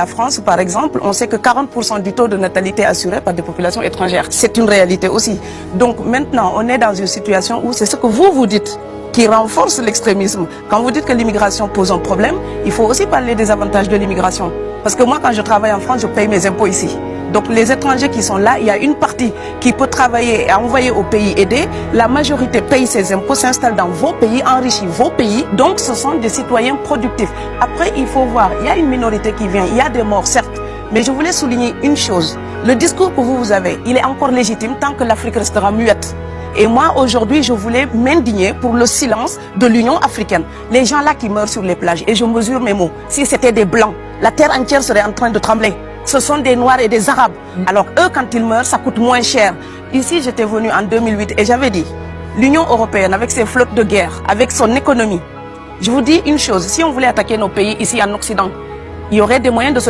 La France, par exemple, on sait que 40% du taux de natalité est assuré par des populations étrangères. C'est une réalité aussi. Donc maintenant, on est dans une situation où c'est ce que vous dites qui renforce l'extrémisme. Quand vous dites que l'immigration pose un problème, il faut aussi parler des avantages de l'immigration. Parce que moi, quand je travaille en France, je paye mes impôts ici. Donc les étrangers qui sont là, il y a une partie qui peut travailler et envoyer au pays aider. La majorité paye ses impôts, s'installe dans vos pays, enrichit vos pays. Donc ce sont des citoyens productifs. Après, il faut voir, il y a une minorité qui vient, il y a des morts, certes. Mais je voulais souligner une chose. Le discours que vous avez, il est encore légitime tant que l'Afrique restera muette. Et moi, aujourd'hui, je voulais m'indigner pour le silence de l'Union africaine. Les gens là qui meurent sur les plages, et je mesure mes mots, si c'était des Blancs, la terre entière serait en train de trembler. Ce sont des Noirs et des Arabes. Alors eux, quand ils meurent, ça coûte moins cher. Ici, j'étais venu en 2008 et j'avais dit, l'Union européenne, avec ses flottes de guerre, avec son économie, je vous dis une chose, si on voulait attaquer nos pays ici en Occident, il y aurait des moyens de se